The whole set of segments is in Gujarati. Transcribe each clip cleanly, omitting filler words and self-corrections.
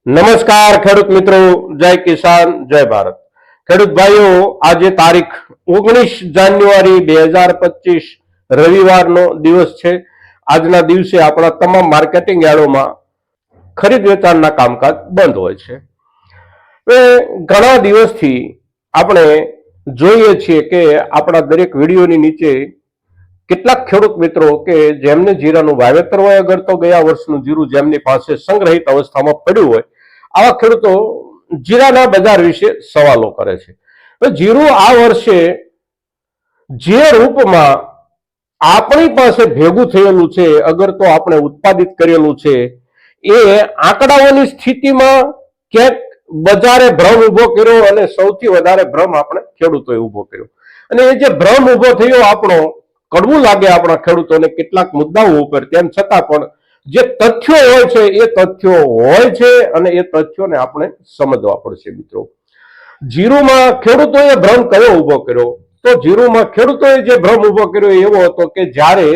નમસ્કાર ખેડૂત મિત્રો, જય કિસાન જય ભારત। ખેડૂત ભાઈઓ, આજે તારીખ 19 જાન્યુઆરી 2025 રવિવારનો દિવસ છે। આજના દિવસે આપણા તમામ માર્કેટિંગ યાર્ડોમાં ખરીદ વેચાણના કામકાજ બંધ હોય છે। ઘણા દિવસથી આપણે જોઈએ છીએ કે આપણા દરેક વિડીયોની નીચે કેટલાક ખેડૂત મિત્રો કે જેમને જીરાનું વાવેતર હોય, અગર તો ગયા વર્ષનું જીરું જેમની પાસે સંગ્રહિત અવસ્થામાં પડ્યું હોય, આવા ખેડૂતો જીરાના બજાર વિશે સવાલો કરે છે। જીરું આ વર્ષે જે રૂપમાં આપણી પાસે ભેગું થયેલું છે, અગર તો આપણે ઉત્પાદિત કરેલું છે, એ આંકડાઓની સ્થિતિમાં ક્યાંક બજારે ભ્રમ ઉભો કર્યો અને સૌથી વધારે ભ્રમ આપણે ખેડૂતોએ ઉભો કર્યો। અને એ જે ભ્રમ ઉભો થયો આપણો, કડવું લાગે આપણા ખેડૂતોને કેટલાક મુદ્દાઓ ઉપર, તેમ છતાં પણ જે તથ્યો હોય છે એ તથ્યો હોય છે અને એ તથ્યોને આપણે સમજવા પડશે। મિત્રો, જીરુમાં ખેડૂતોએ ભ્રમ કયો ઉભો કર્યો? તો જીરુમાં ખેડૂતોએ જે ભ્રમ ઉભો કર્યો એવો હતો કે જ્યારે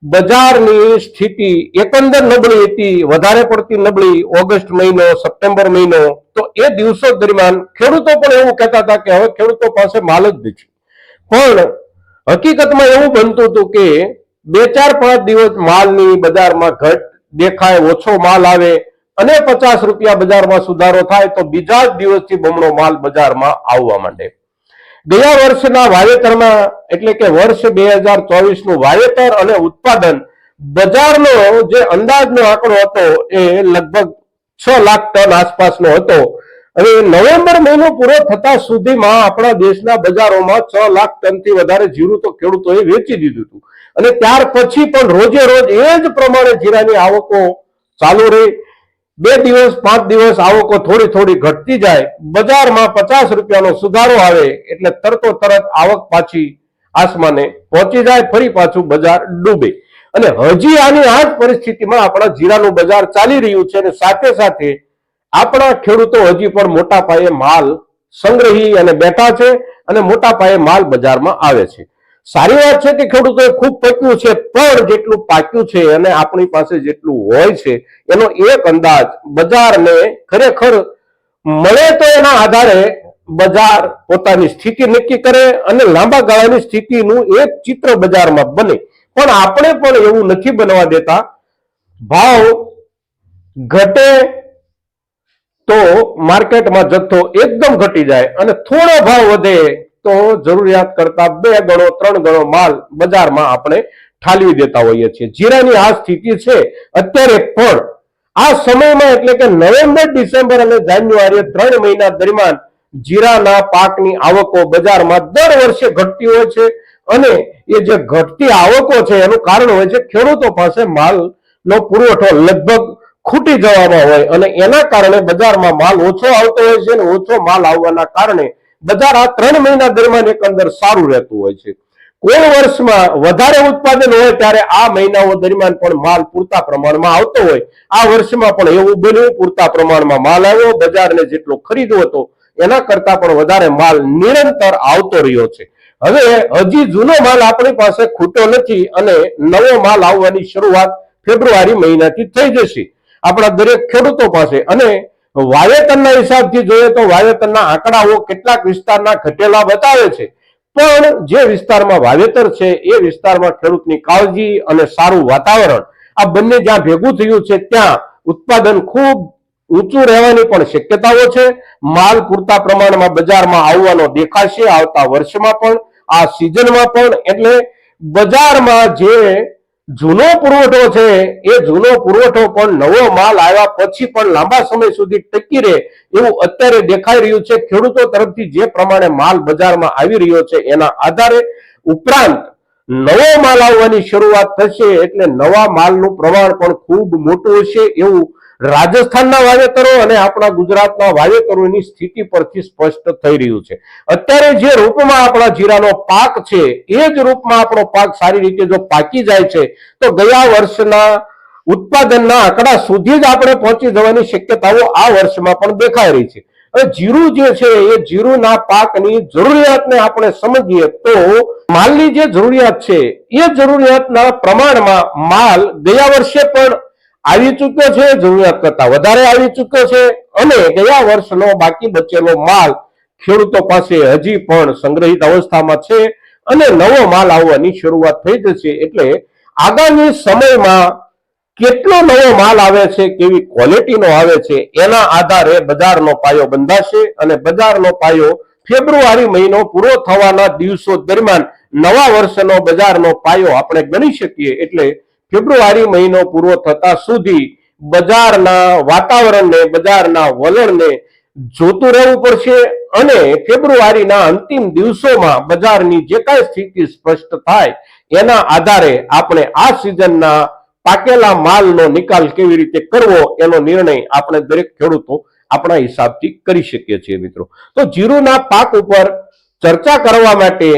બજારની સ્થિતિ એકંદર નબળી હતી, વધારે પડતી નબળી, ઓગસ્ટ મહિનો, સપ્ટેમ્બર મહિનો, તો એ દિવસો દરમિયાન ખેડૂતો પણ એવું કહેતા હતા કે હવે ખેડૂતો પાસે માલ જ નથી। પણ હકીકતમાં એવું બનતું હતું કે 2-4-5 દિવસ માલની બજારમાં ઘટ દેખાય, ઓછો માલ આવે અને 50 રૂપિયા બજારમાં સુધારો થાય તો બીજા જ દિવસથી બમણો માલ બજારમાં આવવા માંડે। ગયા વર્ષના વાવેતરમાં, એટલે કે વર્ષ 2024 નું વાવેતર અને ઉત્પાદન, બજારનો જે અંદાજનો આંકડો હતો એ લગભગ 6 લાખ ટન આસપાસનો હતો। હવે નવેમ્બર મહિનો પૂરો થતા સુધીમાં આપણા દેશના બજારોમાં 6 લાખ ટનથી વધારે જીરું તો ખેડૂતોએ વેચી દીધું હતું। અને ત્યાર પછી પણ રોજે રોજ એ જ પ્રમાણે જીરાની આવકો ચાલુ રહી। 2 દિવસ 5 દિવસ આવકો થોડી થોડી ઘટતી જાય, બજારમાં 50 રૂપિયાનો સુધારો આવે એટલે તરતો તરત આવક પાછી આસમાને પહોંચી જાય, ફરી પાછું બજાર ડૂબે। અને હજી આની આ જ પરિસ્થિતિમાં આપણા જીરાનું બજાર ચાલી રહ્યું છે અને સાથે સાથે આપણા ખેડૂતો હજી પણ મોટા પાયે માલ સંગ્રહી અને બેઠા છે અને મોટા પાયે માલ બજારમાં આવે છે। સારી વાત છે કે ખેડૂતોએ ખૂબ પાક્યું છે, પણ જેટલું પાક્યું છે અને આપણી પાસે જેટલું હોય છે એનો એક અંદાજ બજારને ખરેખર મળે તો એના આધારે બજાર પોતાની સ્થિતિ નક્કી કરે અને લાંબા ગાળાની સ્થિતિનું એક ચિત્ર બજારમાં બને। પણ આપણે પણ એવું નથી બનવા દેતા। ભાવ ઘટે તો માર્કેટમાં જથ્થો એકદમ ઘટી જાય અને થોડો ભાવ વધે તો જરૂરિયાત કરતા 2 ગણો 3 ગણો માલ બજારમાં આપણે ઠાલવી દેતા હોઈએ છીએ। જીરાની આ સ્થિતિ છે અત્યારે। પણ આ સમયમાં, એટલે કે નવેમ્બર, ડિસેમ્બર અને જાન્યુઆરી 3 મહિના દરમિયાન જીરાના પાકની આવકો બજારમાં દર વર્ષે ઘટતી હોય છે અને એ જે ઘટતી આવકો છે એનું કારણ હોય છે ખેડૂતો પાસે માલનો પુરવઠો લગભગ ખૂટી જવામાં હોય અને એના કારણે બજારમાં માલ ઓછો આવતો હોય છે અને ઓછો માલ આવવાના કારણે બજાર આ 3 મહિના દરમિયાન એકંદર સારું રહેતું હોય છે। કોઈ વર્ષમાં વધારે ઉત્પાદન હોય ત્યારે આ મહિનાઓ દરમિયાન પણ માલ પૂરતા પ્રમાણમાં આવતો હોય। આ વર્ષમાં પણ એવું બન્યું, પૂરતા પ્રમાણમાં માલ આવ્યો, બજારને જેટલો ખરીદવો હતો એના કરતા પણ વધારે માલ નિરંતર આવતો રહ્યો છે। હવે હજી જૂનો માલ આપણી પાસે ખૂટો નથી અને નવો માલ આવવાની શરૂઆત ફેબ્રુઆરી મહિનાથી થઈ જશે આપણા દરેક ખેડૂતો પાસે। અને વાવેતરના હિસાબથી જોઈએ તો વાવેતરના આંકડાઓ કેટલાક વિસ્તારના ઘટેલા બતાવે છે, પણ જે વિસ્તારમાં વાવેતર છે એ વિસ્તારમાં ખેડૂતની કાળજી અને સારું વાતાવરણ, આ બંને જ્યાં ભેગું થયું છે ત્યાં ઉત્પાદન ખૂબ ઊંચું રહેવાની પણ શક્યતાઓ છે। માલ પૂરતા પ્રમાણમાં બજારમાં આવવાનો દેખાશે આવતા વર્ષમાં પણ, આ સિઝનમાં પણ। એટલે બજારમાં જે જૂનો પુરવઠો છે એ જૂનો પુરવઠો પણ નવો માલ આવ્યા પછી પણ લાંબા સમય સુધી ટકી રહે એવું અત્યારે દેખાઈ રહ્યું છે ખેડૂતો તરફથી। જે પ્રમાણે માલ બજારમાં આવી રહ્યો છે એના આધારે ઉપરાંત નવો માલ આવવાની શરૂઆત થશે એટલે નવા માલનું પ્રમાણ પણ ખૂબ મોટું હશે એવું રાજસ્થાનના વાવેતરો અને આપણા ગુજરાતના વાવેતરોની સ્થિતિ પરથી સ્પષ્ટ થઈ રહ્યું છે। અત્યારે જે રૂપમાં આપણા જીરાનો પાક છે એ જ રૂપમાં આપણો પાક સારી રીતે જો પાકી જાય છે તો ગયા વર્ષના ઉત્પાદનના આંકડા સુધી જ આપણે પહોંચી જવાની શક્યતાઓ આ વર્ષમાં પણ દેખાઈ રહી છે। હવે જીરું જે છે એ જીરુના પાકની જરૂરિયાતને આપણે સમજીએ તો માલની જે જરૂરિયાત છે એ જરૂરિયાતના પ્રમાણમાં માલ ગયા વર્ષે પણ આવી ચૂક્યો છે, જરૂરિયાત કરતા વધારે આવી ચૂક્યો છે, અને ગયા વર્ષનો બાકી બચેલો માલ ખેડૂતો પાસે હજી પણ સંગ્રહિત અવસ્થામાં છે અને નવો માલ આવવાની શરૂઆત થઈ જશે. એટલે આગામી સમયમાં કેટલો નવો માલ આવે છે, કેવી ક્વોલિટીનો આવે છે, એના આધારે બજારનો પાયો બંધાશે અને બજારનો પાયો ફેબ્રુઆરી મહિનો પૂરો થવાના દિવસો દરમિયાન નવા વર્ષનો બજારનો પાયો આપણે ગણી શકીએ. એટલે ફેબ્રુઆરી મહિનો પૂરો થતા સુધી બજારના વાતાવરણને, બજારના વલણને જોતું રહેવું પડશે અને ફેબ્રુઆરીના અંતિમ દિવસોમાં બજારની જે કાંઈ સ્થિતિ સ્પષ્ટ થાય એના આધારે આપણે આ સિઝનના પાકેલા માલનો નિકાલ કેવી રીતે કરવો એનો નિર્ણય આપણે દરેક ખેડૂતો આપણા હિસાબથી કરી શકીએ છીએ. મિત્રો, તો જીરુના પાક ઉપર ચર્ચા કરવા માટે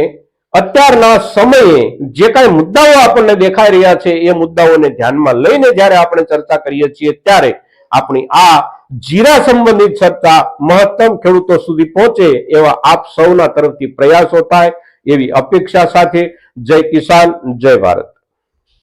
અત્યારના સમયે જે કાંઈ મુદ્દાઓ આપણને દેખાઈ રહ્યા છે એ મુદ્દાઓને ધ્યાનમાં લઈને જ્યારે આપણે ચર્ચા કરીએ છીએ ત્યારે આપણી આ જીરા સંબંધિત ચર્ચા મહત્તમ ખેડૂતો સુધી પહોંચે એવા આપ સૌના તરફથી પ્રયાસો થાય એવી અપેક્ષા સાથે જય કિસાન, જય ભારત.